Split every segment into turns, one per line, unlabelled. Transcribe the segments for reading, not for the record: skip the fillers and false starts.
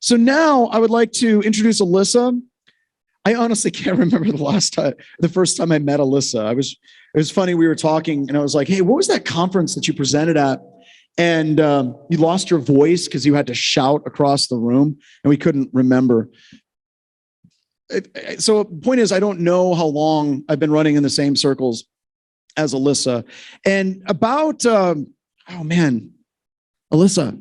So now I would like to introduce Alyssa. I honestly can't remember the first time I met Alyssa. It was funny. We were talking and I was like, hey, what was that conference that you presented at? And you lost your voice because you had to shout across the room and we couldn't remember. So the point is, I don't know how long I've been running in the same circles as Alyssa. And about, oh man, Alyssa,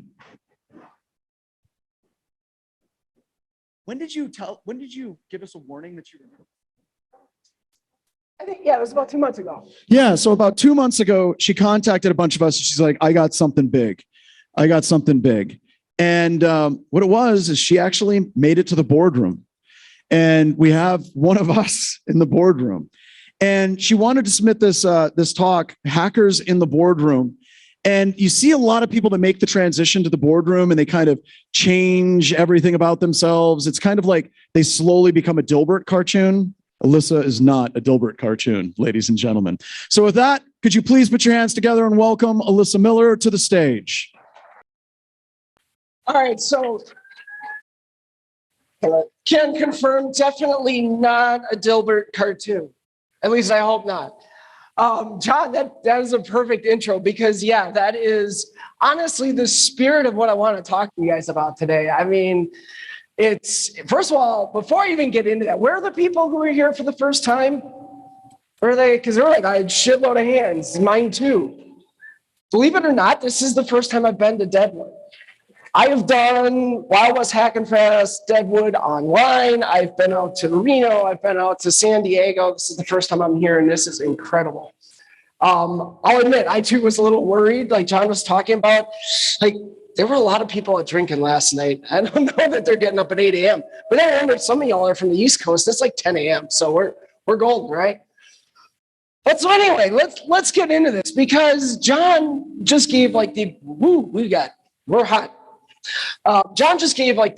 when did you give us a warning that you remember?
I think, yeah, it was about 2 months ago.
Yeah, so about 2 months ago, she contacted a bunch of us. She's like, I got something big. And what it was is she actually made it to the boardroom. And we have one of us in the boardroom. And she wanted to submit this talk, Hackers in the Boardroom. And you see a lot of people that make the transition to the boardroom and they kind of change everything about themselves. It's kind of like they slowly become a Dilbert cartoon. Alyssa is not a Dilbert cartoon, ladies and gentlemen. So with that, could you please put your hands together and welcome Alyssa Miller to the stage?
All right, so can confirm, definitely not a Dilbert cartoon. At least I hope not. John, that is a perfect intro because, yeah, that is honestly the spirit of what I want to talk to you guys about today. I mean, it's, first of all, before I even get into that, where are the people who are here for the first time? Where are they? Because they're like a shitload of hands, mine too. Believe it or not, this is the first time I've been to Deadwood. I have done Wild West Hackin Fest, Deadwood online. I've been out to Reno. I've been out to San Diego. This is the first time I'm here, and this is incredible. I'll admit, I too was a little worried, like John was talking about. Like, there were a lot of people out drinking last night. I don't know that they're getting up at 8 a.m. But then I remember some of y'all are from the East Coast. It's like 10 a.m. So we're golden, right? But so anyway, let's get into this because John just gave like we're hot. John just gave like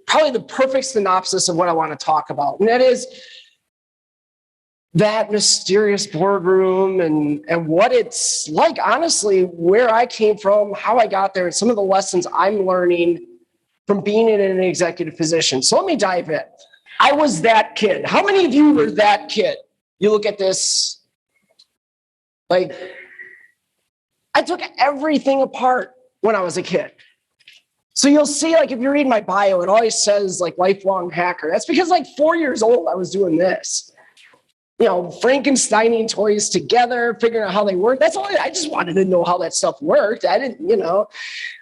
probably the perfect synopsis of what I want to talk about. And that is that mysterious boardroom and what it's like, honestly, where I came from, how I got there, and some of the lessons I'm learning from being in an executive position. So let me dive in. I was that kid. How many of you were that kid? You look at this, like, I took everything apart when I was a kid. So you'll see, like, if you read my bio, it always says, like, lifelong hacker. That's because, like, 4 years old, I was doing this. You know, Frankensteining toys together, figuring out how they work. That's all. I just wanted to know how that stuff worked. I didn't,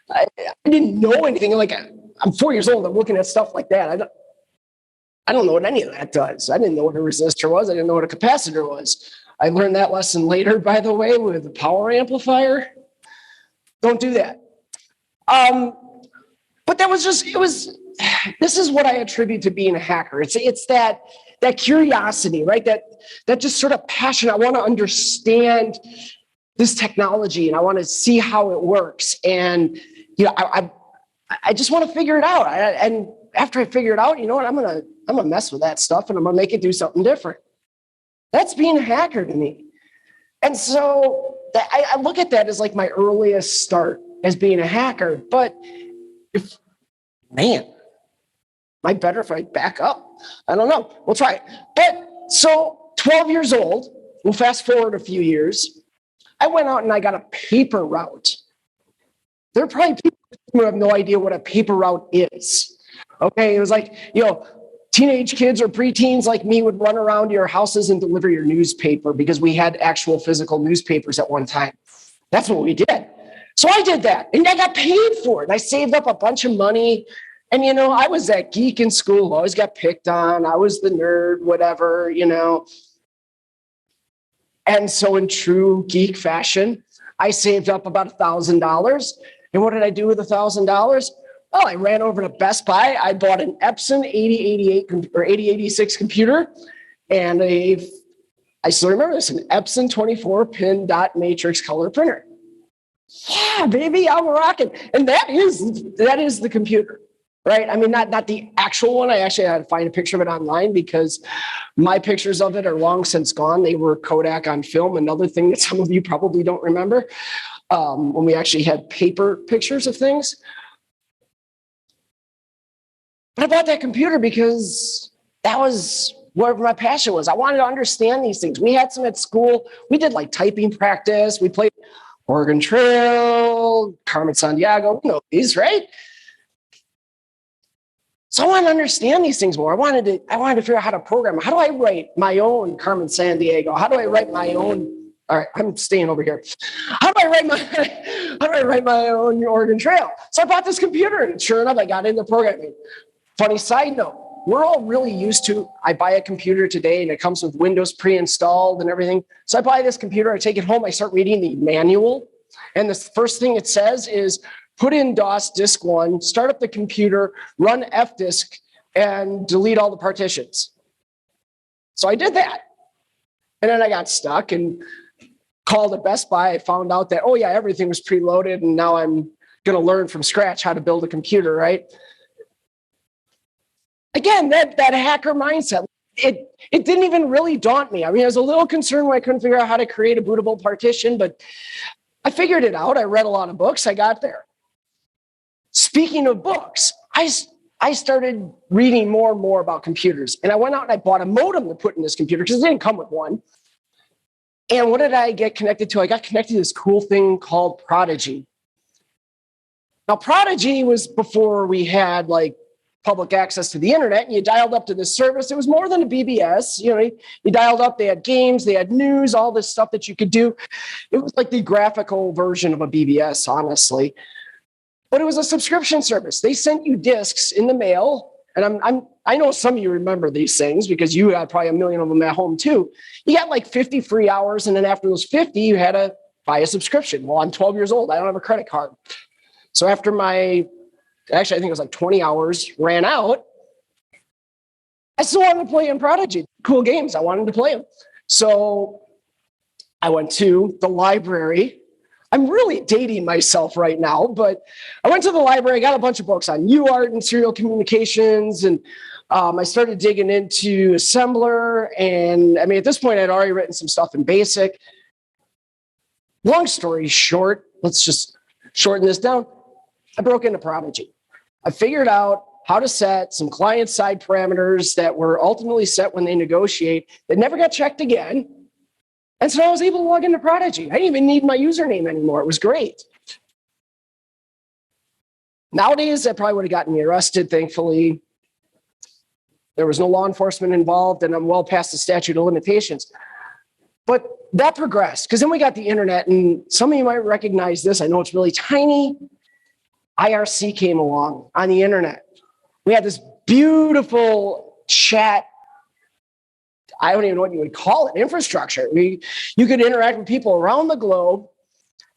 I didn't know anything. Like, I'm 4 years old. I'm looking at stuff like that. I don't know what any of that does. I didn't know what a resistor was. I didn't know what a capacitor was. I learned that lesson later, by the way, with a power amplifier. Don't do that. But that was just, this is what I attribute to being a hacker. It's that curiosity, right? That just sort of passion. I want to understand this technology and I want to see how it works. And, I just want to figure it out. And after I figure it out, you know what? I'm going to mess with that stuff and I'm going to make it do something different. That's being a hacker to me. And so I look at that as like my earliest start as being a hacker. But am I better if I back up? I don't know. We'll try it. But so 12 years old, we'll fast forward a few years. I went out and I got a paper route. There are probably people who have no idea what a paper route is. Okay, it was like, teenage kids or preteens like me would run around to your houses and deliver your newspaper because we had actual physical newspapers at one time. That's what we did. So I did that and I got paid for it. And I saved up a bunch of money. And, I was that geek in school, always got picked on. I was the nerd, whatever, And so in true geek fashion, I saved up about $1,000. And what did I do with $1,000? Well, I ran over to Best Buy. I bought an Epson 8088 or 8086 computer. And I still remember this, an Epson 24-pin dot matrix color printer. Yeah, baby, I'm rocking. And that is the computer. Right? I mean, not the actual one. I actually had to find a picture of it online because my pictures of it are long since gone. They were Kodak on film. Another thing that some of you probably don't remember, when we actually had paper pictures of things. But I bought that computer because that was where my passion was. I wanted to understand these things. We had some at school. We did like typing practice. We played Oregon Trail, Carmen Sandiego, you know these, right? So I wanted to understand these things more. I wanted to figure out how to program. How do I write my own Carmen Sandiego? How do I write my own? All right, I'm staying over here. How do I write my own Oregon Trail? So I bought this computer, and sure enough, I got into programming. Funny side note, we're all really used to, I buy a computer today and it comes with Windows pre-installed and everything. So I buy this computer, I take it home, I start reading the manual. And the first thing it says is, put in DOS disk 1, start up the computer, run fdisk, and delete all the partitions. So I did that. And then I got stuck and called at Best Buy. I found out that, oh yeah, everything was preloaded, and now I'm going to learn from scratch how to build a computer, right? Again, that hacker mindset, it didn't even really daunt me. I mean, I was a little concerned when I couldn't figure out how to create a bootable partition, but I figured it out. I read a lot of books. I got there. Speaking of books, I started reading more and more about computers. And I went out and I bought a modem to put in this computer because it didn't come with one. And what did I get connected to? I got connected to this cool thing called Prodigy. Now, Prodigy was before we had like public access to the internet, and you dialed up to this service. It was more than a BBS. You know, you dialed up, they had games, they had news, all this stuff that you could do. It was like the graphical version of a BBS, honestly. But it was a subscription service. They sent you discs in the mail. And I know some of you remember these things because you had probably a million of them at home too. You got like 50 free hours. And then after those 50, you had to buy a subscription. Well, I'm 12 years old. I don't have a credit card. So after I think it was like 20 hours ran out, I still wanted to play in Prodigy. Cool games. I wanted to play them. So I went to the library. I'm really dating myself right now, but I went to the library, got a bunch of books on UART and serial communications, and I started digging into assembler. And I mean, at this point, I'd already written some stuff in BASIC. Long story short, let's just shorten this down. I broke into Prodigy. I figured out how to set some client-side parameters that were ultimately set when they negotiate that never got checked again. And so I was able to log into Prodigy. I didn't even need my username anymore. It was great. Nowadays, that probably would have gotten me arrested. Thankfully, there was no law enforcement involved, and I'm well past the statute of limitations. But that progressed, because then we got the internet, and some of you might recognize this. I know it's really tiny. IRC came along on the internet. We had this beautiful chat, I don't even know what you would call it, infrastructure. You could interact with people around the globe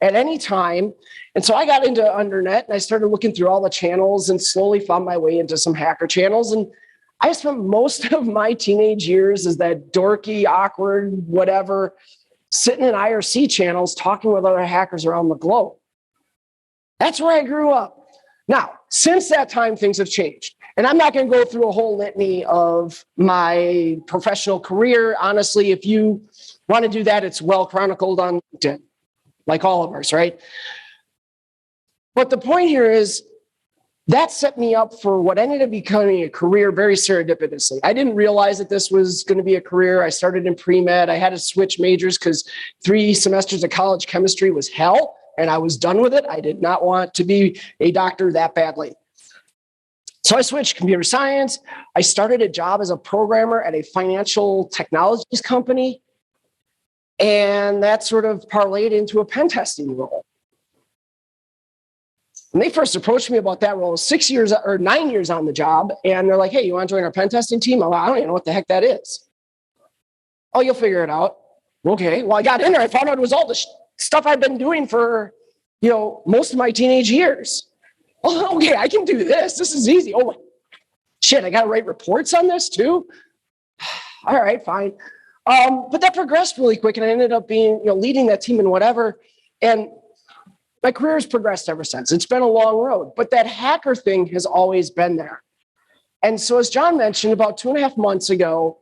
at any time. And so I got into Undernet and I started looking through all the channels and slowly found my way into some hacker channels. And I spent most of my teenage years as that dorky, awkward, whatever, sitting in IRC channels talking with other hackers around the globe. That's where I grew up. Now, since that time, things have changed. And I'm not going to go through a whole litany of my professional career. Honestly, if you want to do that, it's well chronicled on LinkedIn, like all of us, right? But the point here is that set me up for what ended up becoming a career very serendipitously. I didn't realize that this was going to be a career. I started in pre-med. I had to switch majors because 3 semesters of college chemistry was hell, and I was done with it. I did not want to be a doctor that badly. So I switched computer science. I started a job as a programmer at a financial technologies company. And that sort of parlayed into a pen testing role. When they first approached me about that role, 9 years on the job. And they're like, hey, you want to join our pen testing team? I'm like, I don't even know what the heck that is. Oh, you'll figure it out. Okay. Well, I got in there. I found out it was all the stuff I've been doing for, most of my teenage years. Oh, okay, I can do this. This is easy. Oh, shit, I got to write reports on this too? All right, fine. But that progressed really quick, and I ended up being, leading that team and whatever. And my career has progressed ever since. It's been a long road, but that hacker thing has always been there. And so as John mentioned, about 2.5 months ago,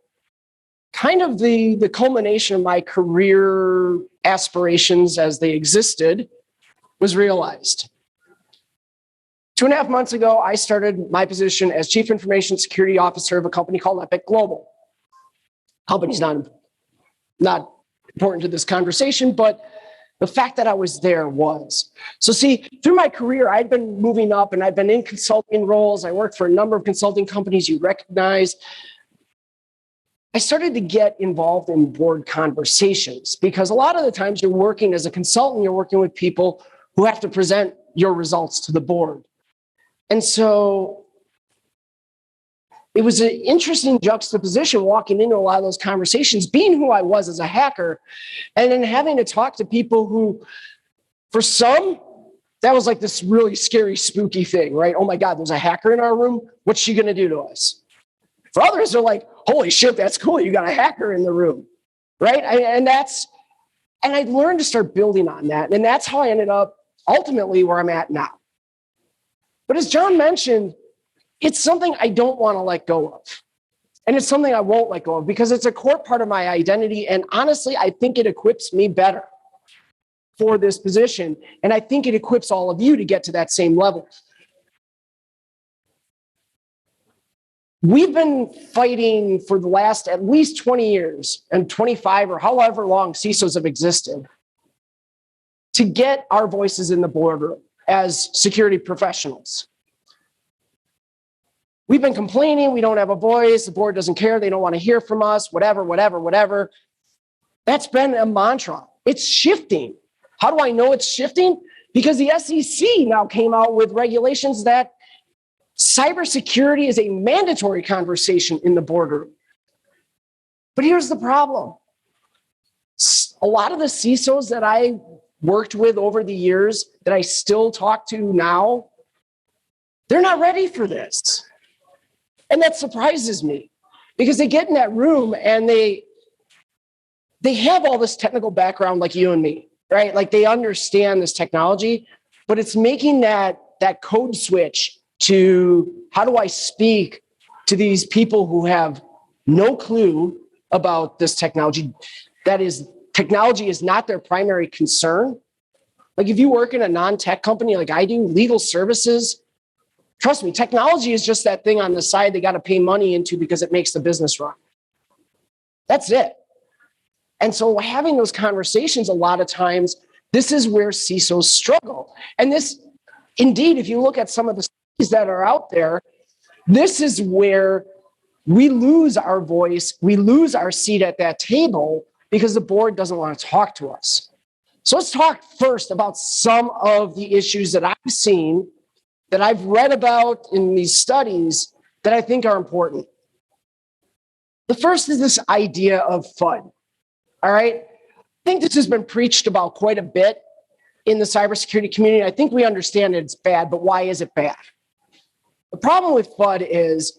kind of the culmination of my career aspirations as they existed was realized. 2.5 months ago, I started my position as Chief Information Security Officer of a company called Epic Global. Company's not important to this conversation, but the fact that I was there was. So see, through my career, I'd been moving up and I've been in consulting roles. I worked for a number of consulting companies you recognize. I started to get involved in board conversations because a lot of the times you're working as a consultant, you're working with people who have to present your results to the board. And so it was an interesting juxtaposition walking into a lot of those conversations, being who I was as a hacker, and then having to talk to people who, for some, that was like this really scary, spooky thing, right? Oh my God, there's a hacker in our room. What's she going to do to us? For others, they're like, holy shit, that's cool. You got a hacker in the room, right? And I learned to start building on that. And that's how I ended up ultimately where I'm at now. But as John mentioned, it's something I don't want to let go of. And it's something I won't let go of because it's a core part of my identity. And honestly, I think it equips me better for this position. And I think it equips all of you to get to that same level. We've been fighting for the last at least 20 years and 25 or however long CISOs have existed to get our voices in the boardroom as security professionals. We've been complaining, we don't have a voice, the board doesn't care, they don't want to hear from us, whatever. That's been a mantra. It's shifting. How do I know it's shifting? Because the SEC now came out with regulations that cybersecurity is a mandatory conversation in the boardroom. But here's the problem. A lot of the CISOs that I worked with over the years that I still talk to now, they're not ready for this. And that surprises me because they get in that room and they have all this technical background like you and me, right? Like they understand this technology, but it's making that code switch to how do I speak to these people who have no clue about this technology. That is, technology is not their primary concern. Like if you work in a non-tech company like I do, legal services, trust me, technology is just that thing on the side they got to pay money into because it makes the business run. That's it. And so having those conversations, a lot of times, this is where CISOs struggle. And this, indeed, if you look at some of the studies that are out there, this is where we lose our voice, we lose our seat at that table because the board doesn't want to talk to us. So let's talk first about some of the issues that I've seen, that I've read about in these studies that I think are important. The first is this idea of FUD, all right? I think this has been preached about quite a bit in the cybersecurity community. I think we understand it's bad, but why is it bad? The problem with FUD is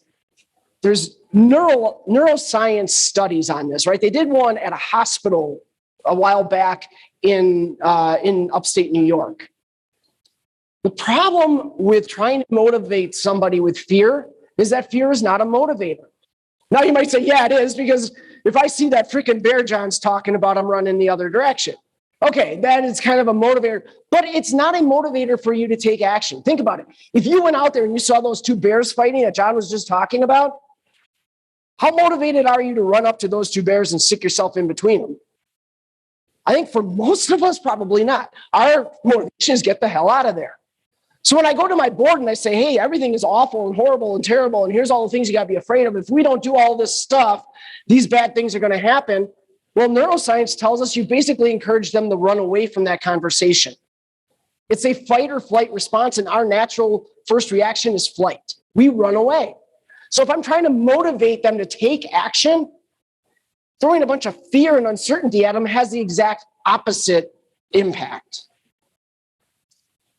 there's neuroscience studies on this, right? They did one at a hospital a while back in upstate New York. The problem with trying to motivate somebody with fear is that fear is not a motivator. Now you might say, yeah, it is, because if I see that freaking bear John's talking about, I'm running the other direction. Okay, that is kind of a motivator, but it's not a motivator for you to take action. Think about it. If you went out there and you saw those two bears fighting that John was just talking about, how motivated are you to run up to those two bears and stick yourself in between them? I think for most of us, probably not. Our motivation is get the hell out of there. So when I go to my board and I say, hey, everything is awful and horrible and terrible, and here's all the things you got to be afraid of. If we don't do all this stuff, these bad things are going to happen. Well, neuroscience tells us you basically encourage them to run away from that conversation. It's a fight or flight response, and our natural first reaction is flight. We run away. So if I'm trying to motivate them to take action, throwing a bunch of fear and uncertainty at them has the exact opposite impact.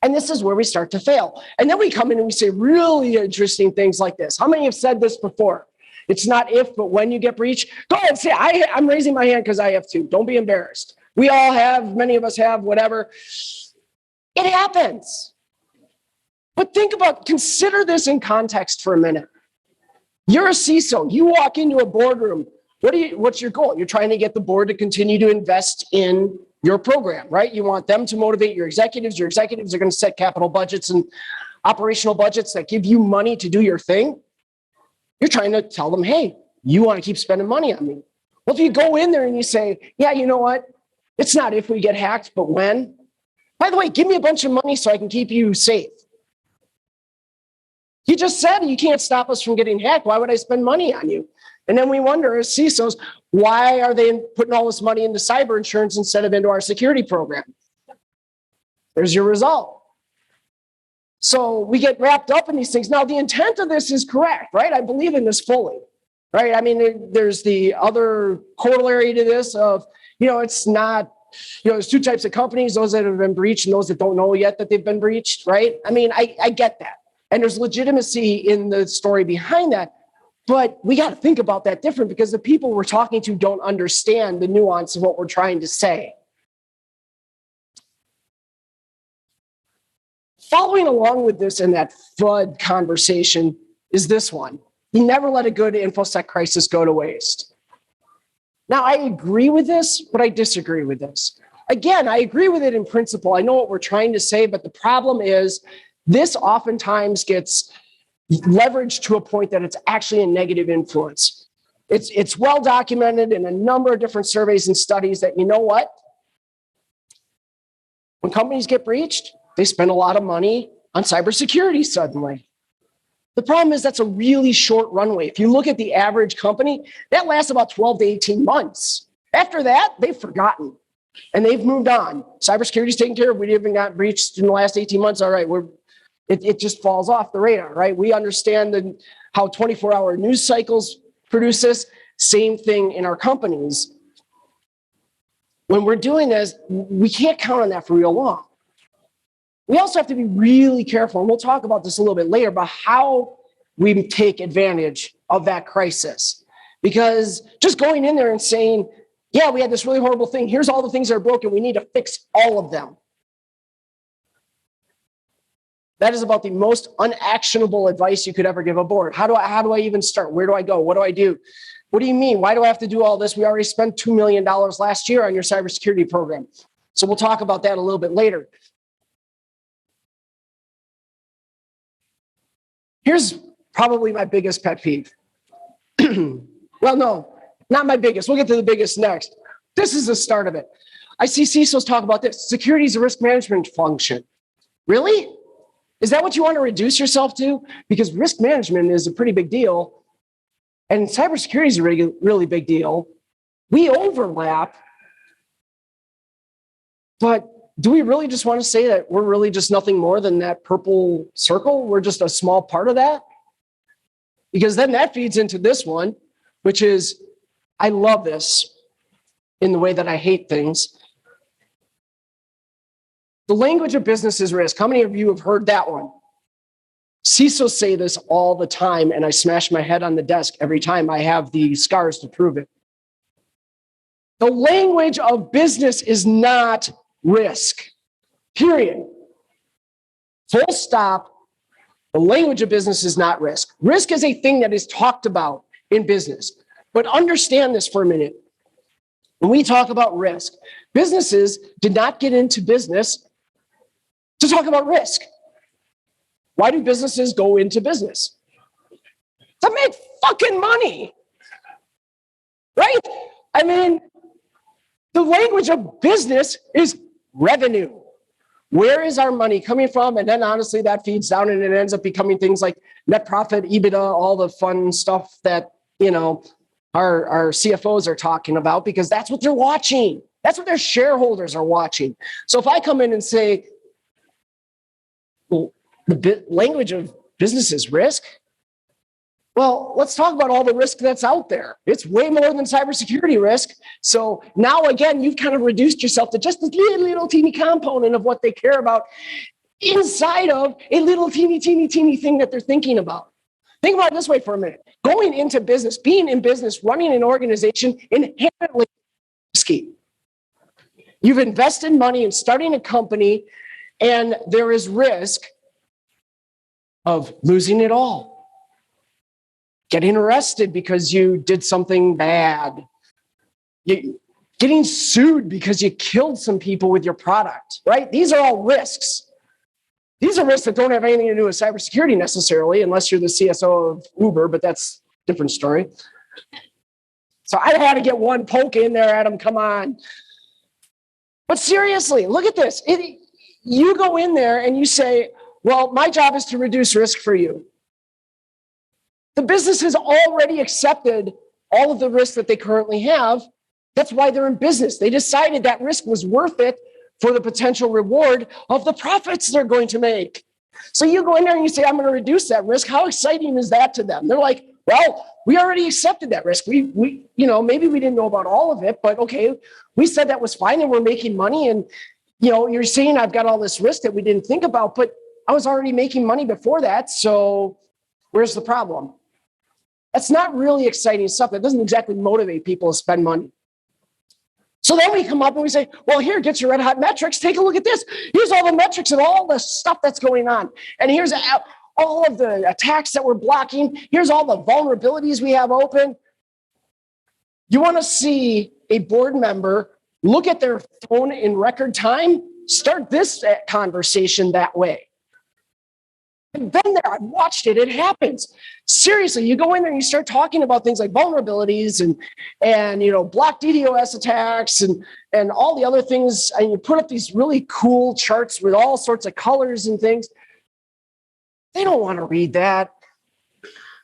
And this is where we start to fail. And then we come in and we say really interesting things like this. How many have said this before? It's not if, but when you get breached. Go ahead and say, I'm raising my hand because I have too. Don't be embarrassed. We all have, many of us have, whatever. It happens. But consider this in context for a minute. You're a CISO. You walk into a boardroom. What's your goal? You're trying to get the board to continue to invest in your program, right? You want them to motivate your executives. Your executives are going to set capital budgets and operational budgets that give you money to do your thing, you're trying to tell them, hey, you want to keep spending money on me. Well, if you go in there and you say, yeah, you know what? It's not if we get hacked, but when. By the way, give me a bunch of money so I can keep you safe. You just said you can't stop us from getting hacked. Why would I spend money on you? And then we wonder as CISOs, why are they putting all this money into cyber insurance instead of into our security program? There's your result. So we get wrapped up in these things. Now, the intent of this is correct, right? I believe in this fully, right? I mean, there's the other corollary to this of, it's not, there's two types of companies, those that have been breached and those that don't know yet that they've been breached, right? I mean, I get that. And there's legitimacy in the story behind that. But we got to think about that different because the people we're talking to don't understand the nuance of what we're trying to say. Following along with this in that FUD conversation is this one. You never let a good InfoSec crisis go to waste. Now, I agree with this, but I disagree with this. Again, I agree with it in principle. I know what we're trying to say, but the problem is this oftentimes gets leveraged to a point that it's actually a negative influence. It's well documented in a number of different surveys and studies that, you know what? When companies get breached, they spend a lot of money on cybersecurity suddenly. The problem is that's a really short runway. If you look at the average company, that lasts about 12 to 18 months. After that, they've forgotten and they've moved on. Cybersecurity's taken care of. We haven't got breached in the last 18 months. All right, it just falls off the radar, right? We understand how 24-hour news cycles produce this. Same thing in our companies. When we're doing this, we can't count on that for real long. We also have to be really careful, and we'll talk about this a little bit later, about how we take advantage of that crisis. Because just going in there and saying, yeah, we had this really horrible thing, here's all the things that are broken, we need to fix all of them. That is about the most unactionable advice you could ever give a board. How do I even start? Where do I go? What do I do? What do you mean? Why do I have to do all this? We already spent $2 million last year on your cybersecurity program. So we'll talk about that a little bit later. Here's probably my biggest pet peeve. Well, no, not my biggest. We'll get to the biggest next. This is the start of it. I see CISOs talk about this. Security is a risk management function. Really? Is that what you want to reduce yourself to? Because risk management is a pretty big deal. And cybersecurity is a really big deal. We overlap. But do we really just want to say that we're really just nothing more than that purple circle? We're just a small part of that? Because then that feeds into this one, which is, I love this in the way that I hate things. The language of business is risk. How many of you have heard that one? CISOs say this all the time, and I smash my head on the desk every time. I have the scars to prove it. The language of business is not risk, period. Full stop. The language of business is not risk. Risk is a thing that is talked about in business. But understand this for a minute. When we talk about risk, businesses did not get into business to talk about risk. Why do businesses go into business? To make fucking money, right? I mean, the language of business is revenue. Where is our money coming from? And then honestly, that feeds down and it ends up becoming things like net profit, EBITDA, all the fun stuff that, our CFOs are talking about, because that's what they're watching. That's what their shareholders are watching. So if I come in and say, well, the language of business is risk. Well, let's talk about all the risk that's out there. It's way more than cybersecurity risk. So now, again, you've kind of reduced yourself to just this little teeny component of what they care about inside of a little teeny thing that they're thinking about. Think about it this way for a minute. Going into business, being in business, running an organization, inherently risky. You've invested money in starting a company, and there is risk of losing it all. Getting arrested because you did something bad. Getting sued because you killed some people with your product, right? These are all risks. These are risks that don't have anything to do with cybersecurity necessarily, unless you're the CSO of Uber, but that's a different story. So I had to get one poke in there at him, come on. But seriously, look at this. You go in there and you say, well, my job is to reduce risk for you. The business has already accepted all of the risks that they currently have. That's why they're in business. They decided that risk was worth it for the potential reward of the profits they're going to make. So you go in there and you say, I'm going to reduce that risk. How exciting is that to them? They're like, well, we already accepted that risk. We maybe we didn't know about all of it, but okay, we said that was fine and we're making money. And, you're saying I've got all this risk that we didn't think about, but I was already making money before that. So where's the problem? That's not really exciting stuff. That doesn't exactly motivate people to spend money. So then we come up and we say, well, here, get your red hot metrics. Take a look at this. Here's all the metrics and all the stuff that's going on. And here's all of the attacks that we're blocking. Here's all the vulnerabilities we have open. You want to see a board member look at their phone in record time? Start this conversation that way. I've been there. I've watched it. It happens. Seriously, you go in there and you start talking about things like vulnerabilities and block DDoS attacks and all the other things, and you put up these really cool charts with all sorts of colors and things. They don't want to read that.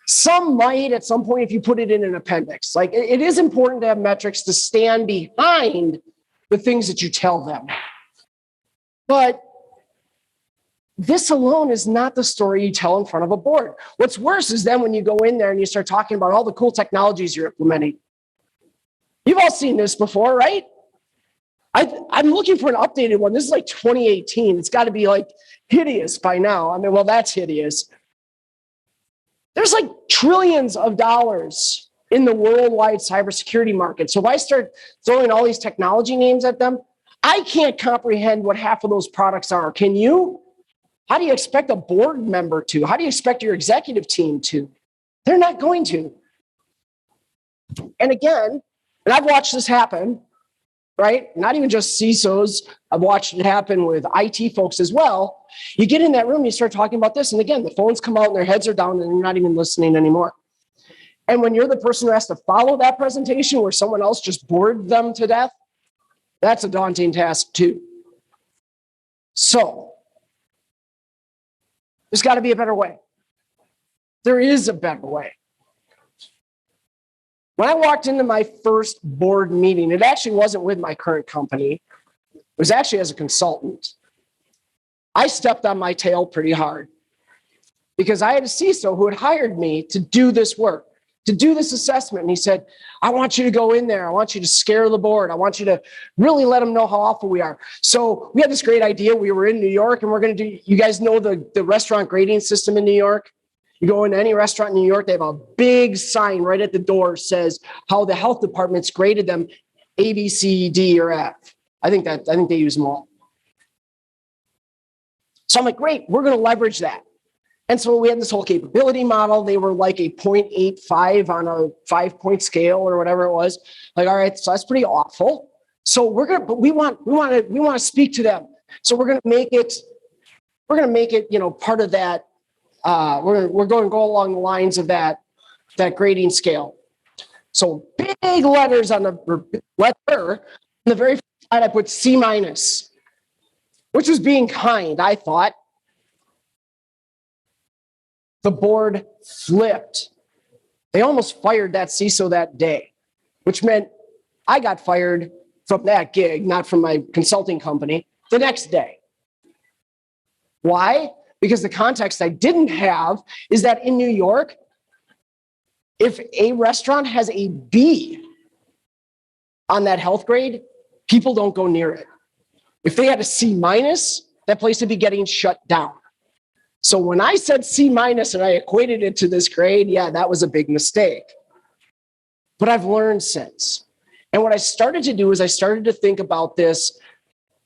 Some might at some point if you put it in an appendix. Like it is important to have metrics to stand behind the things that you tell them. But this alone is not the story you tell in front of a board. What's worse is then when you go in there and you start talking about all the cool technologies you're implementing. You've all seen this before, right? I'm looking for an updated one. This is like 2018. It's got to be like hideous by now. I mean, well, that's hideous. There's like trillions of dollars in the worldwide cybersecurity market. So if I start throwing all these technology names at them, I can't comprehend what half of those products are. Can you? How do you expect a board member to? How do you expect your executive team to? They're not going to. And again, and I've watched this happen, right? Not even just CISOs. I've watched it happen with IT folks as well. You get in that room, you start talking about this, and again, the phones come out and their heads are down and you're not even listening anymore. And when you're the person who has to follow that presentation where someone else just bored them to death, that's a daunting task too. So, there's got to be a better way. There is a better way. When I walked into my first board meeting, it actually wasn't with my current company. It was actually as a consultant. I stepped on my tail pretty hard because I had a CISO who had hired me to do this work, to do this assessment. And he said, I want you to go in there. I want you to scare the board. I want you to really let them know how awful we are. So we had this great idea. We were in New York and we're going to do, you guys know the restaurant grading system in New York? You go into any restaurant in New York, they have a big sign right at the door says how the health department's graded them A, B, C, D, or F. I think they use them all. So I'm like, great, we're going to leverage that. And so we had this whole capability model. They were like a 0.85 on a 5-point scale or whatever it was. Like, all right, so that's pretty awful. So but we want to speak to them. So we're going to make it, part of that. We're going to go along the lines of that grading scale. So big letters on the very first slide, I put C-, which was being kind, I thought. The board flipped. They almost fired that CISO that day, which meant I got fired from that gig, not from my consulting company, the next day. Why? Because the context I didn't have is that in New York, if a restaurant has a B on that health grade, people don't go near it. If they had a C-, that place would be getting shut down. So when I said C- and I equated it to this grade, yeah, that was a big mistake. But I've learned since. And what I started to do is I started to think about this.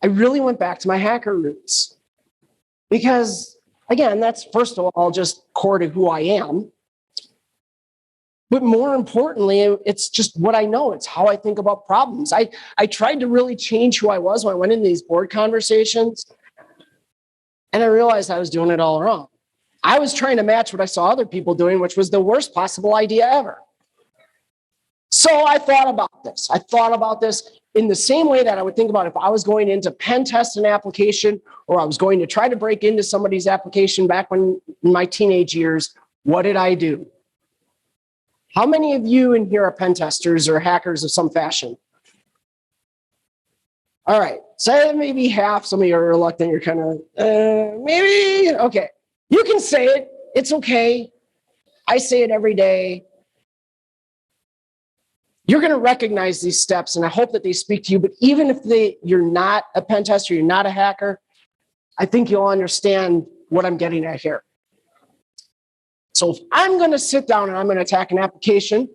I really went back to my hacker roots. Because, again, that's first of all just core to who I am. But more importantly, it's just what I know. It's how I think about problems. I tried to really change who I was when I went into these board conversations. And I realized I was doing it all wrong. I was trying to match what I saw other people doing, which was the worst possible idea ever. So I thought about this. I thought about this in the same way that I would think about if I was going into pen test an application, or I was going to try to break into somebody's application back when in my teenage years. What did I do? How many of you in here are pen testers or hackers of some fashion? All right, say maybe half. Some of you are reluctant. You're kind of, maybe, okay. You can say it. It's okay. I say it every day. You're going to recognize these steps, and I hope that they speak to you. But even if you're not a pen tester, you're not a hacker, I think you'll understand what I'm getting at here. So if I'm going to sit down and I'm going to attack an application,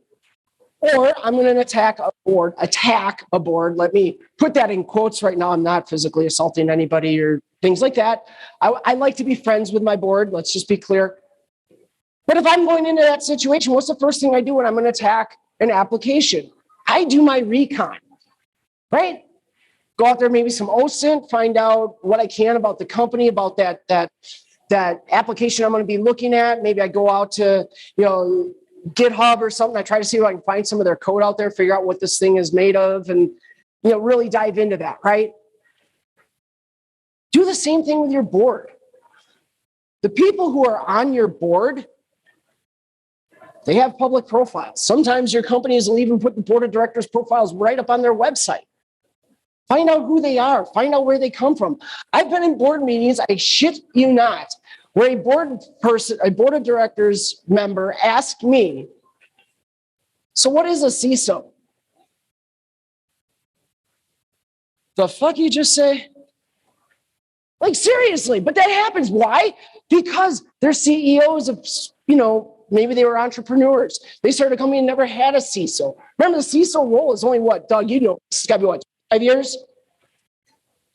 or I'm going to attack a board, let me put that in quotes right now. I'm not physically assaulting anybody or things like that. I like to be friends with my board. Let's just be clear. But if I'm going into that situation, what's the first thing I do when I'm going to attack an application? I do my recon, right? Go out there, maybe some OSINT, find out what I can about the company, about that application I'm going to be looking at. Maybe I go out to, GitHub or something. I try to see if I can find some of their code out there, figure out what this thing is made of, and really dive into that, right? Do the same thing with your board. The people who are on your board, they have public profiles. Sometimes your companies will even put the board of directors profiles right up on their website. Find out who they are. Find out where they come from. I've been in board meetings, I shit you not, where a board of directors member asked me, so what is a CISO? The fuck you just say? Like, seriously, but that happens. Why? Because they're CEOs of, maybe they were entrepreneurs. They started a company and never had a CISO. Remember, the CISO role is only what, Doug, it's gotta be what, 5 years?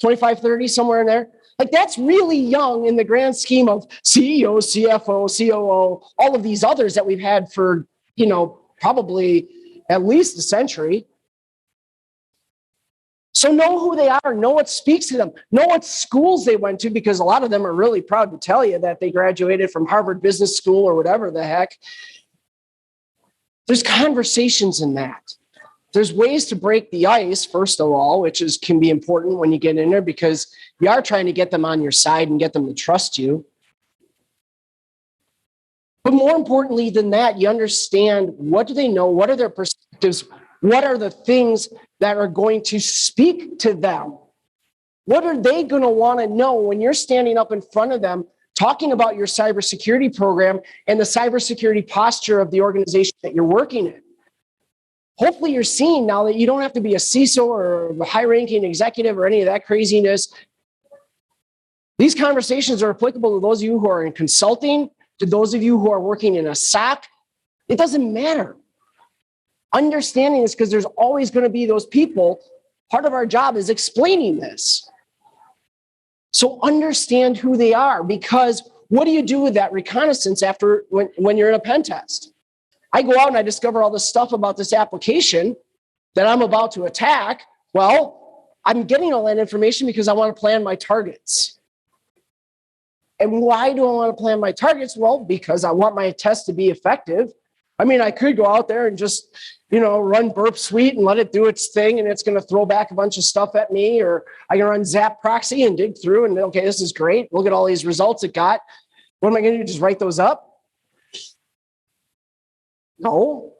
25, 30, somewhere in there. Like, that's really young in the grand scheme of CEO, CFO, COO, all of these others that we've had for, probably at least a century. So know who they are, know what speaks to them, know what schools they went to, because a lot of them are really proud to tell you that they graduated from Harvard Business School or whatever the heck. There's conversations in that. There's ways to break the ice, first of all, which can be important when you get in there, because you are trying to get them on your side and get them to trust you. But more importantly than that, you understand, what do they know? What are their perspectives? What are the things that are going to speak to them? What are they going to want to know when you're standing up in front of them talking about your cybersecurity program and the cybersecurity posture of the organization that you're working in? Hopefully you're seeing now that you don't have to be a CISO or a high-ranking executive or any of that craziness. These conversations are applicable to those of you who are in consulting, to those of you who are working in a SOC. It doesn't matter. Understanding this, because there's always going to be those people. Part of our job is explaining this. So understand who they are, because what do you do with that reconnaissance after when you're in a pen test? I go out and I discover all this stuff about this application that I'm about to attack. Well, I'm getting all that information because I want to plan my targets. And why do I want to plan my targets? Well, because I want my test to be effective. I mean, I could go out there and just, run Burp Suite and let it do its thing, and it's going to throw back a bunch of stuff at me. Or I can run Zap Proxy and dig through and, okay, this is great. Look at all these results it got. What am I going to do? Just write those up? No.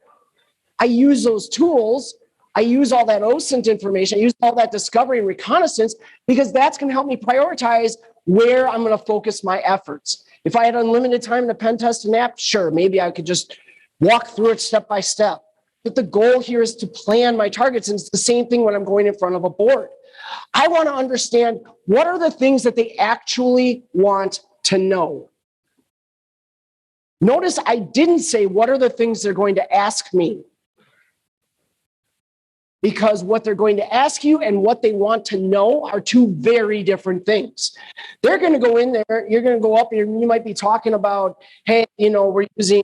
I use those tools. I use all that OSINT information. I use all that discovery and reconnaissance, because that's going to help me prioritize where I'm going to focus my efforts. If I had unlimited time to pen test an app, sure, maybe I could just walk through it step by step. But the goal here is to plan my targets. And it's the same thing when I'm going in front of a board. I want to understand, what are the things that they actually want to know? Notice I didn't say, what are the things they're going to ask me? Because what they're going to ask you and what they want to know are two very different things. They're going to go in there, you're going to go up and you might be talking about, hey, we're using,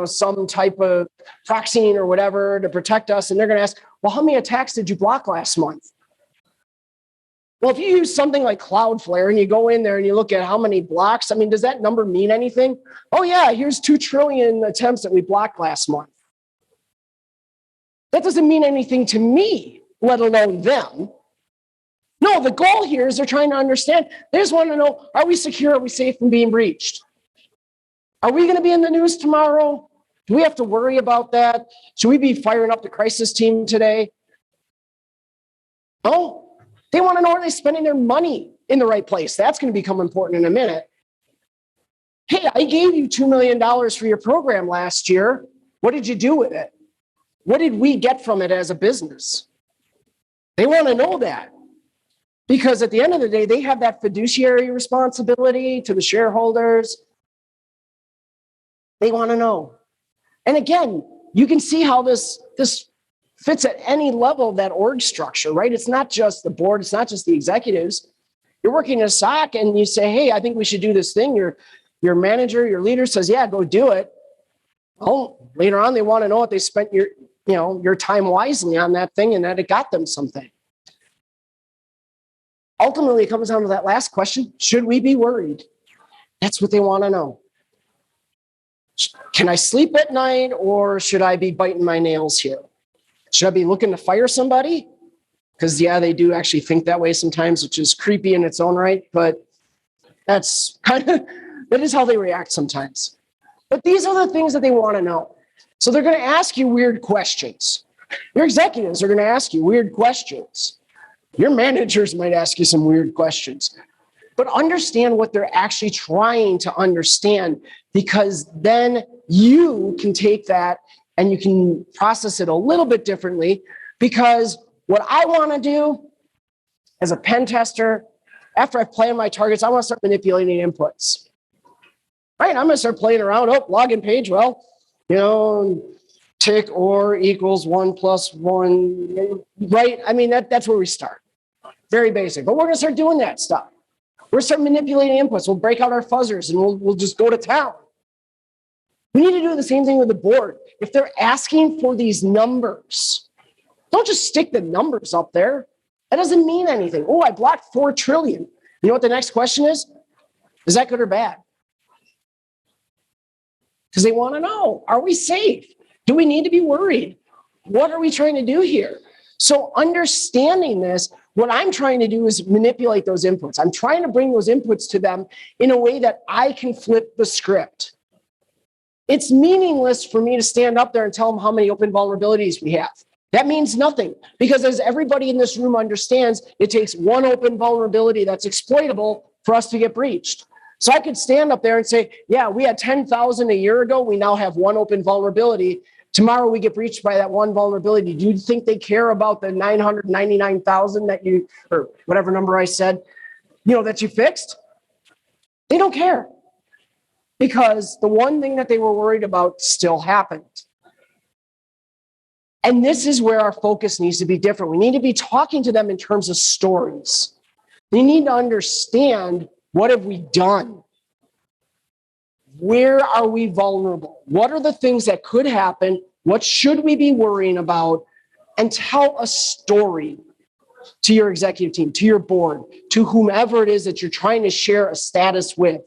some type of proxying or whatever to protect us. And they're going to ask, well, how many attacks did you block last month? Well, if you use something like Cloudflare and you go in there and you look at how many blocks, I mean, does that number mean anything? Oh yeah, here's 2 trillion attempts that we blocked last month. That doesn't mean anything to me, let alone them. No, the goal here is they're trying to understand. They just want to know, are we secure? Are we safe from being breached? Are we going to be in the news tomorrow? Do we have to worry about that? Should we be firing up the crisis team today? No. They want to know, are they spending their money in the right place? That's going to become important in a minute. Hey, I gave you $2 million for your program last year. What did you do with it? What did we get from it as a business? They want to know that. Because at the end of the day, they have that fiduciary responsibility to the shareholders. They want to know. And again, you can see how this fits at any level of that org structure, right? It's not just the board, it's not just the executives. You're working in a SOC and you say, hey, I think we should do this thing. Your manager, your leader says, yeah, go do it. Well, later on, they want to know if they spent your time wisely on that thing and that it got them something. Ultimately, it comes down to that last question. Should we be worried? That's what they want to know. Can I sleep at night or should I be biting my nails here? Should I be looking to fire somebody? Because, yeah, they do actually think that way sometimes, which is creepy in its own right. But that is how they react sometimes. But these are the things that they want to know. So they're going to ask you weird questions. Your executives are going to ask you weird questions. Your managers might ask you some weird questions. But understand what they're actually trying to understand, because then you can take that and you can process it a little bit differently. Because what I want to do as a pen tester, after I've planned my targets, I want to start manipulating inputs. Right? I'm going to start playing around. Oh, login page. Well, tick or equals 1 + 1. Right? I mean, that's where we start. Very basic. But we're going to start doing that stuff. We're going to start manipulating inputs. We'll break out our fuzzers and we'll just go to town. We need to do the same thing with the board. If they're asking for these numbers, don't just stick the numbers up there. That doesn't mean anything. Oh, I blocked 4 trillion. You know what the next question is? Is that good or bad? Because they want to know, are we safe? Do we need to be worried? What are we trying to do here? So understanding this, what I'm trying to do is manipulate those inputs. I'm trying to bring those inputs to them in a way that I can flip the script. It's meaningless for me to stand up there and tell them how many open vulnerabilities we have. That means nothing, because as everybody in this room understands, it takes one open vulnerability that's exploitable for us to get breached. So I could stand up there and say, yeah, we had 10,000 a year ago. We now have one open vulnerability. Tomorrow we get breached by that one vulnerability. Do you think they care about the 999,000 that you, or whatever number I said, that you fixed? They don't care, because the one thing that they were worried about still happened. And this is where our focus needs to be different. We need to be talking to them in terms of stories. They need to understand, what have we done? Where are we vulnerable? What are the things that could happen? What should we be worrying about? And tell a story to your executive team, to your board, to whomever it is that you're trying to share a status with.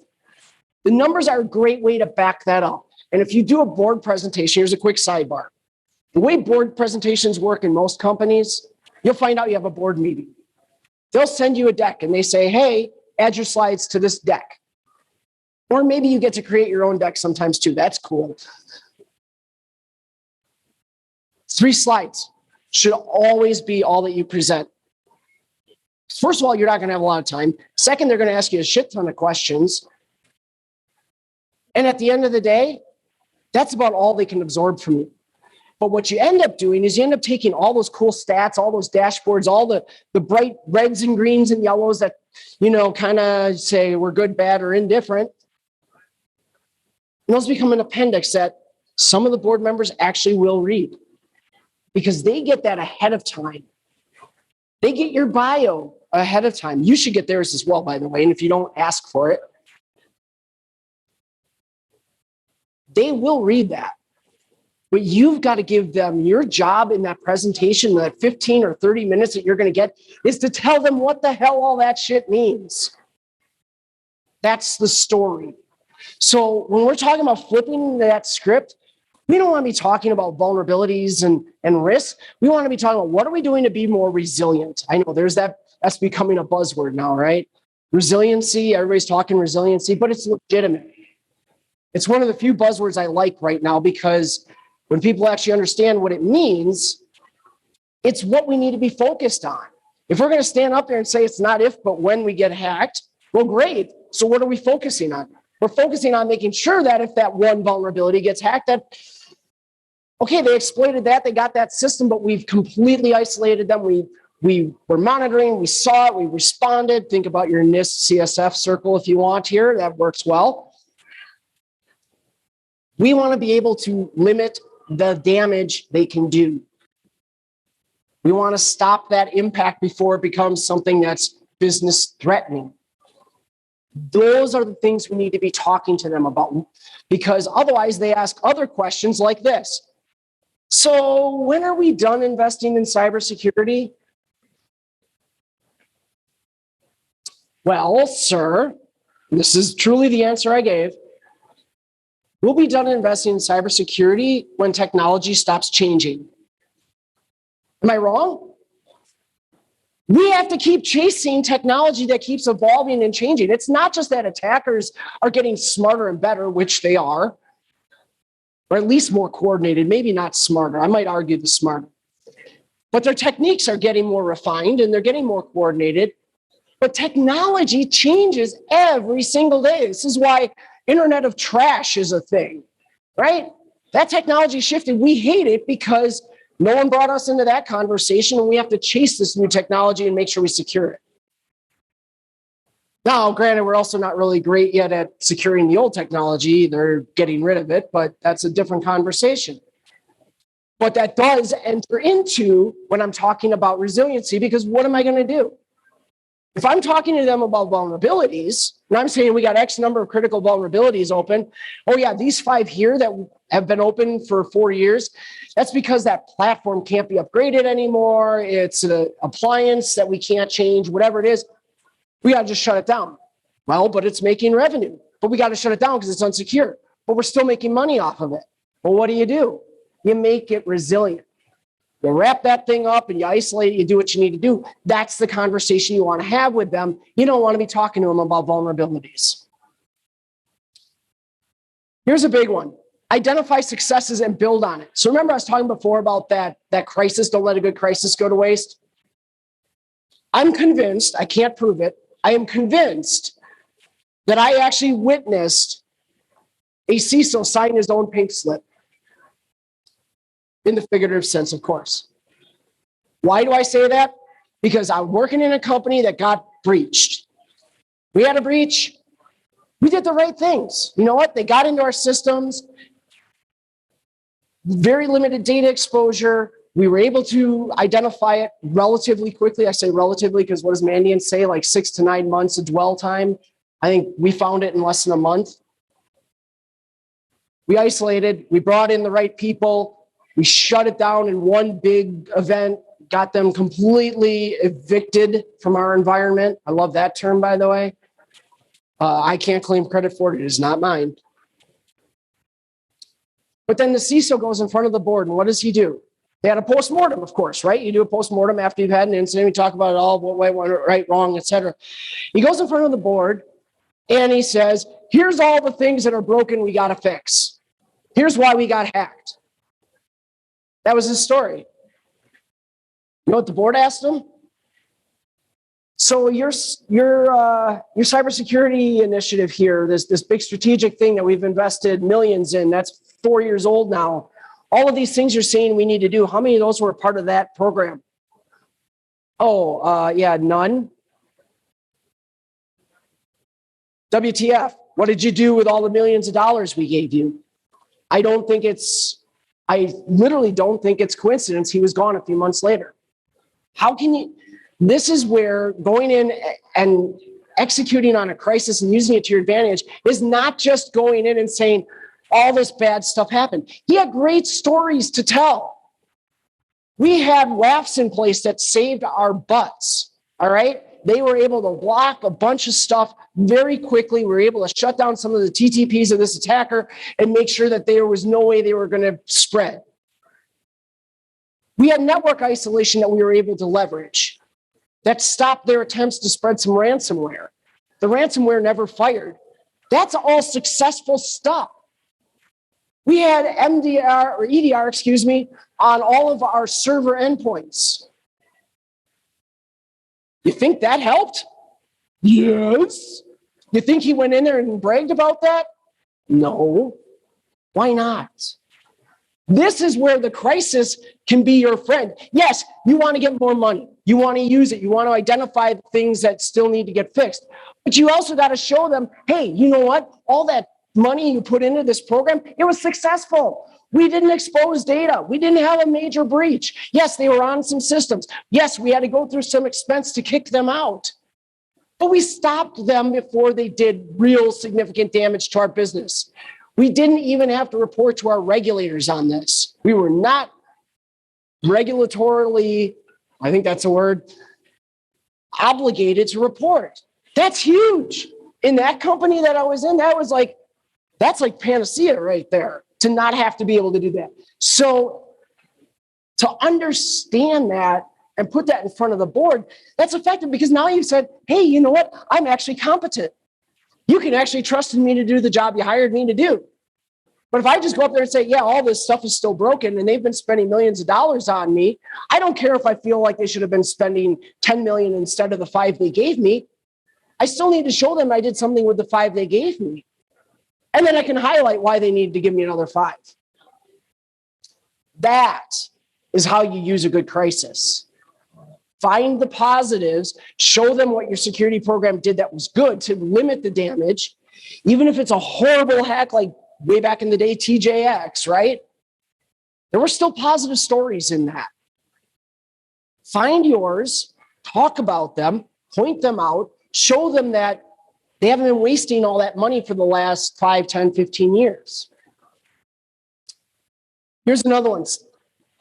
The numbers are a great way to back that up. And if you do a board presentation, here's a quick sidebar. The way board presentations work in most companies, you'll find out you have a board meeting. They'll send you a deck and they say, hey, add your slides to this deck. Or maybe you get to create your own deck sometimes too. That's cool. 3 slides should always be all that you present. First of all, you're not going to have a lot of time. Second, they're going to ask you a shit ton of questions. And at the end of the day, that's about all they can absorb from you. But what you end up doing is you end up taking all those cool stats, all those dashboards, all the bright reds and greens and yellows that, kind of say we're good, bad, or indifferent. And those become an appendix that some of the board members actually will read, because they get that ahead of time. They get your bio ahead of time. You should get theirs as well, by the way. And if you don't, ask for it. They will read that. But you've got to give them your job in that presentation, that 15 or 30 minutes that you're going to get, is to tell them what the hell all that shit means. That's the story. So when we're talking about flipping that script, we don't want to be talking about vulnerabilities and risks. We want to be talking about what are we doing to be more resilient. I know that's becoming a buzzword now, right? Resiliency, everybody's talking resiliency, but it's legitimate. It's one of the few buzzwords I like right now, because when people actually understand what it means, it's what we need to be focused on. If we're going to stand up there and say it's not if, but when we get hacked, well, great. So what are we focusing on? We're focusing on making sure that if that one vulnerability gets hacked, that, okay, they exploited that, they got that system, but we've completely isolated them. We were monitoring, we saw it, we responded. Think about your NIST CSF circle if you want here, that works well. We want to be able to limit the damage they can do. We want to stop that impact before it becomes something that's business threatening. Those are the things we need to be talking to them about, because otherwise they ask other questions like this. So when are we done investing in cybersecurity? Well, sir, this is truly the answer I gave. We'll be done investing in cybersecurity when technology stops changing. Am I wrong? We have to keep chasing technology that keeps evolving and changing. It's not just that attackers are getting smarter and better, which they are, or at least more coordinated, maybe not smarter. I might argue the smarter. But their techniques are getting more refined and they're getting more coordinated. But technology changes every single day. This is why Internet of Trash is a thing, right? That technology shifted. We hate it because no one brought us into that conversation, and we have to chase this new technology and make sure we secure it. Now, granted, we're also not really great yet at securing the old technology. They're getting rid of it, but that's a different conversation. But that does enter into when I'm talking about resiliency, because what am I going to do? If I'm talking to them about vulnerabilities, and I'm saying we got X number of critical vulnerabilities open, oh yeah, these 5 here that have been open for 4 years, that's because that platform can't be upgraded anymore. It's an appliance that we can't change, whatever it is. We got to just shut it down. Well, but it's making revenue, but we got to shut it down because it's unsecure, but we're still making money off of it. Well, what do? You make it resilient. You wrap that thing up and you isolate it, you do what you need to do. That's the conversation you want to have with them. You don't want to be talking to them about vulnerabilities. Here's a big one. Identify successes and build on it. So remember I was talking before about that crisis, don't let a good crisis go to waste. I'm convinced, I can't prove it, I am convinced that I actually witnessed a CISO sign his own pink slip. In the figurative sense, of course. Why do I say that? Because I'm working in a company that got breached. We had a breach. We did the right things. You know what? They got into our systems. Very limited data exposure. We were able to identify it relatively quickly. I say relatively because what does Mandiant say? Like 6 to 9 months of dwell time. I think we found it in less than a month. We isolated. We brought in the right people. We shut it down in one big event, got them completely evicted from our environment. I love that term, by the way. I can't claim credit for it. It is not mine. But then the CISO goes in front of the board, and what does he do? They had a postmortem, of course, right? You do a postmortem after you've had an incident. We talk about it all, what went right, wrong, etc. He goes in front of the board, and he says, here's all the things that are broken we got to fix. Here's why we got hacked. That was his story. You know what the board asked him? So your cybersecurity initiative here, this big strategic thing that we've invested millions in, that's 4 years old now. All of these things you're saying we need to do, how many of those were part of that program? Oh, yeah, none. WTF, what did you do with all the millions of dollars we gave you? I literally don't think it's coincidence he was gone a few months later. How can you, this is where going in and executing on a crisis and using it to your advantage is not just going in and saying, all this bad stuff happened. He had great stories to tell. We had laughs in place that saved our butts, all right? They were able to block a bunch of stuff very quickly. We were able to shut down some of the TTPs of this attacker and make sure that there was no way they were going to spread. We had network isolation that we were able to leverage that stopped their attempts to spread some ransomware. The ransomware never fired. That's all successful stuff. We had MDR or EDR, on all of our server endpoints. You think that helped? Yes. You think he went in there and bragged about that? No. Why not? This is where the crisis can be your friend. Yes, you want to get more money. You want to use it. You want to identify the things that still need to get fixed. But you also got to show them, hey, you know what? All that money you put into this program, it was successful. We didn't expose data. We didn't have a major breach. Yes, they were on some systems. Yes, we had to go through some expense to kick them out. But we stopped them before they did real significant damage to our business. We didn't even have to report to our regulators on this. We were not regulatorily, I think that's a word, obligated to report. That's huge. In that company that I was in, that's like panacea right there, to not have to be able to do that. So to understand that and put that in front of the board, that's effective because now you've said, hey, you know what? I'm actually competent. You can actually trust in me to do the job you hired me to do. But if I just go up there and say, yeah, all this stuff is still broken and they've been spending millions of dollars on me, I don't care if I feel like they should have been spending 10 million instead of the 5 they gave me. I still need to show them I did something with the 5 they gave me. And then I can highlight why they need to give me another 5. That is how you use a good crisis. Find the positives, show them what your security program did that was good to limit the damage, even if it's a horrible hack like way back in the day, TJX, right? There were still positive stories in that. Find yours, talk about them, point them out, show them that they haven't been wasting all that money for the last 5, 10, 15 years. Here's another one.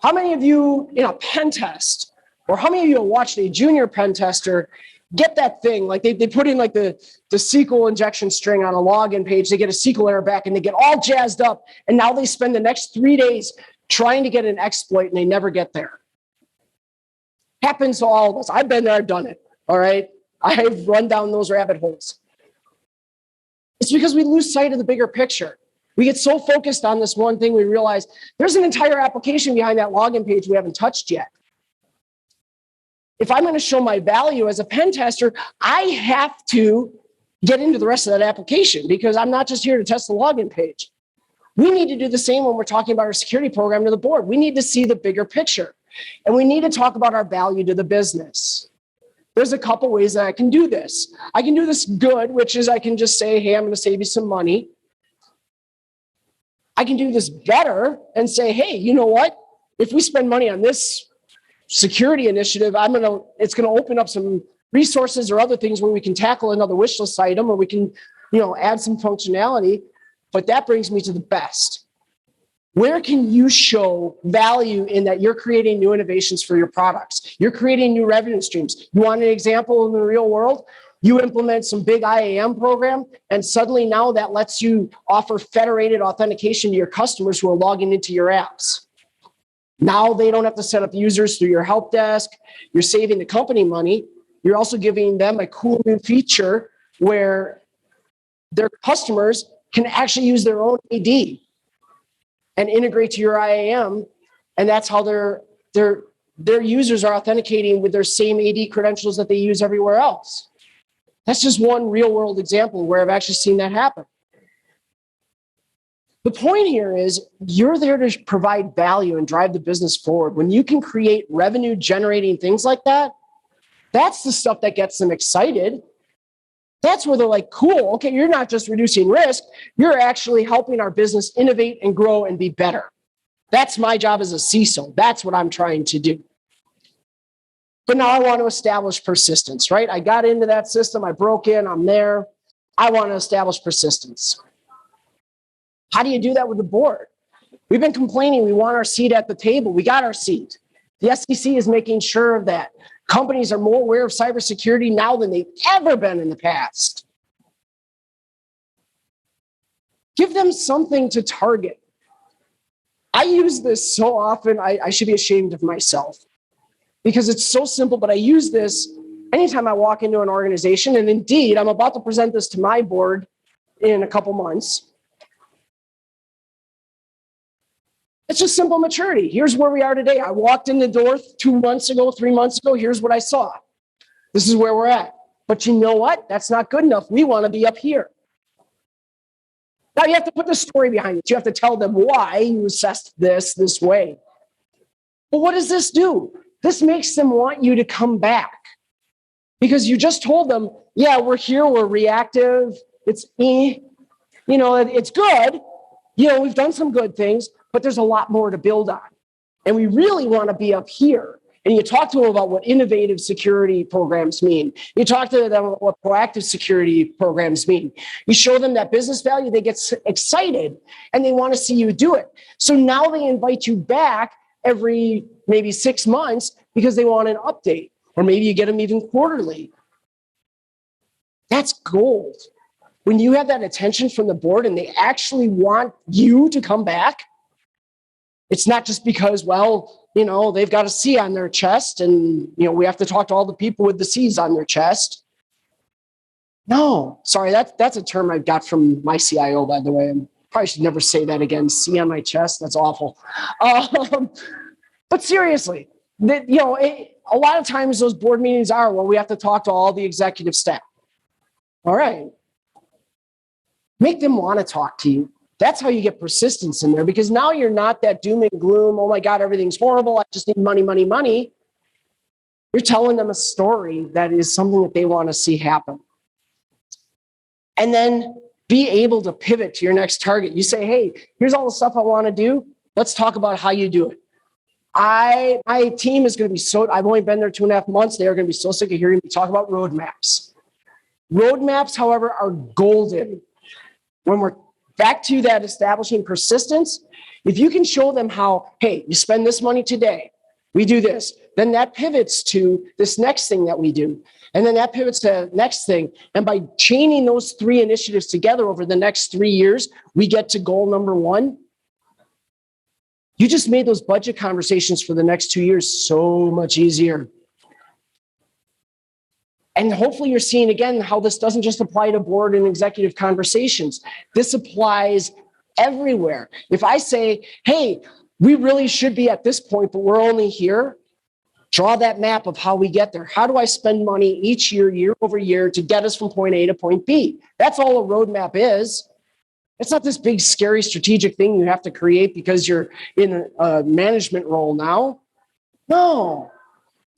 How many of you in a pen test, or how many of you have watched a junior pen tester get that thing? Like they put in like the SQL injection string on a login page, they get a SQL error back and they get all jazzed up. And now they spend the next 3 days trying to get an exploit and they never get there. Happens to all of us. I've been there, I've done it. All right. I've run down those rabbit holes. It's because we lose sight of the bigger picture. We get so focused on this one thing, we realize there's an entire application behind that login page we haven't touched yet. If I'm going to show my value as a pen tester, I have to get into the rest of that application because I'm not just here to test the login page. We need to do the same when we're talking about our security program to the board. We need to see the bigger picture, and we need to talk about our value to the business. There's a couple ways that I can do this. I can do this good, which is I can just say, hey, I'm going to save you some money. I can do this better and say, hey, you know what? If we spend money on this security initiative, it's going to open up some resources or other things where we can tackle another wish list item, or we can, add some functionality. But that brings me to the best. Where can you show value in that you're creating new innovations for your products? You're creating new revenue streams. You want an example in the real world? You implement some big IAM program, and suddenly now that lets you offer federated authentication to your customers who are logging into your apps. Now they don't have to set up users through your help desk. You're saving the company money. You're also giving them a cool new feature where their customers can actually use their own AD and integrate to your IAM. And that's how their users are authenticating with their same AD credentials that they use everywhere else. That's just one real world example where I've actually seen that happen. The point here is you're there to provide value and drive the business forward. When you can create revenue generating things like that, that's the stuff that gets them excited. That's where they're like, cool, okay, you're not just reducing risk, you're actually helping our business innovate and grow and be better. That's my job as a CISO. That's what I'm trying to do. But now I want to establish persistence, right? I got into that system, I broke in, I'm there. I want to establish persistence. How do you do that with the board? We've been complaining we want our seat at the table. We got our seat. The SEC is making sure of that. Companies are more aware of cybersecurity now than they've ever been in the past. Give them something to target. I use this so often, I should be ashamed of myself because it's so simple, but I use this anytime I walk into an organization. And indeed, I'm about to present this to my board in a couple months. It's just simple maturity. Here's where we are today. I walked in the door 2 months ago, 3 months ago. Here's what I saw. This is where we're at. But you know what? That's not good enough. We want to be up here. Now you have to put the story behind it. You have to tell them why you assessed this way. But what does this do? This makes them want you to come back. Because you just told them, yeah, we're here, we're reactive. It's it's good. We've done some good things, but there's a lot more to build on. And we really want to be up here. And you talk to them about what innovative security programs mean. You talk to them about what proactive security programs mean. You show them that business value, they get excited and they want to see you do it. So now they invite you back every maybe 6 months because they want an update. Or maybe you get them even quarterly. That's gold. When you have that attention from the board and they actually want you to come back, it's not just because, they've got a C on their chest and, we have to talk to all the people with the C's on their chest. No, sorry, that's a term I got from my CIO, by the way. I probably should never say that again. C on my chest, that's awful. But seriously, a lot of times those board meetings are, we have to talk to all the executive staff. All right. Make them want to talk to you. That's how you get persistence in there, because now you're not that doom and gloom. Oh my God, everything's horrible. I just need money, money, money. You're telling them a story that is something that they want to see happen. And then be able to pivot to your next target. You say, hey, here's all the stuff I want to do. Let's talk about how you do it. My team is going to be I've only been there 2.5 months. They are going to be so sick of hearing me talk about roadmaps. Roadmaps, however, are golden. When we're back to that establishing persistence, if you can show them how, hey, you spend this money today, we do this, then that pivots to this next thing that we do. And then that pivots to the next thing. And by chaining those 3 initiatives together over the next 3 years, we get to goal number 1. You just made those budget conversations for the next 2 years so much easier. And hopefully you're seeing, again, how this doesn't just apply to board and executive conversations. This applies everywhere. If I say, hey, we really should be at this point, but we're only here, draw that map of how we get there. How do I spend money each year, year over year, to get us from point A to point B? That's all a roadmap is. It's not this big, scary strategic thing you have to create because you're in a management role now. No,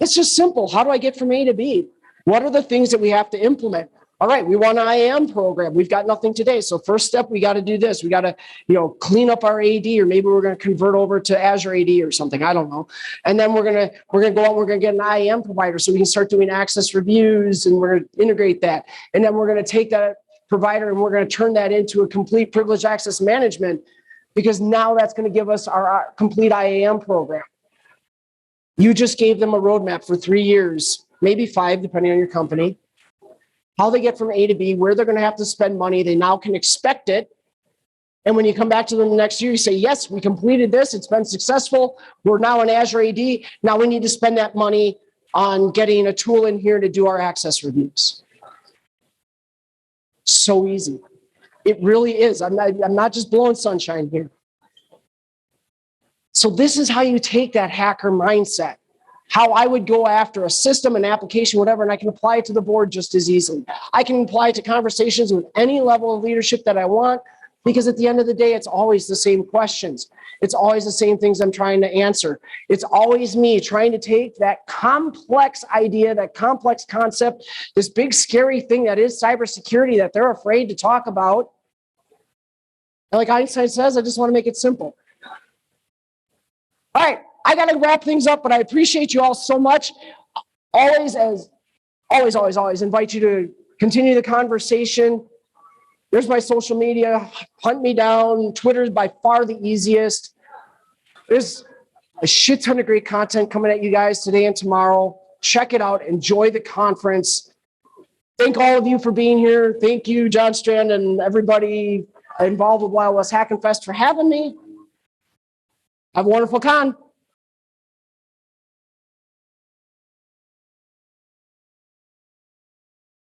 it's just simple. How do I get from A to B? What are the things that we have to implement? All right, we want an IAM program. We've got nothing today. So first step, we got to do this. We got to, clean up our AD, or maybe we're going to convert over to Azure AD or something. I don't know. And then we're going to go out, we're going to get an IAM provider so we can start doing access reviews, and we're going to integrate that. And then we're going to take that provider and we're going to turn that into a complete privileged access management, because now that's going to give us our complete IAM program. You just gave them a roadmap for 3 years, maybe 5, depending on your company. How they get from A to B, where they're going to have to spend money. They now can expect it. And when you come back to them the next year, you say, yes, we completed this. It's been successful. We're now in Azure AD. Now we need to spend that money on getting a tool in here to do our access reviews. So easy. It really is. I'm not just blowing sunshine here. So this is how you take that hacker mindset. How I would go after a system, an application, whatever, and I can apply it to the board just as easily. I can apply it to conversations with any level of leadership that I want, because at the end of the day, it's always the same questions. It's always the same things I'm trying to answer. It's always me trying to take that complex idea, that complex concept, this big scary thing that is cybersecurity that they're afraid to talk about. And like Einstein says, I just want to make it simple. All right. I got to wrap things up, but I appreciate you all so much. Always invite you to continue the conversation. There's my social media. Hunt me down. Twitter is by far the easiest. There's a shit ton of great content coming at you guys today and tomorrow. Check it out. Enjoy the conference. Thank all of you for being here. Thank you, John Strand, and everybody involved with Wild West Hackin' Fest for having me. Have a wonderful con.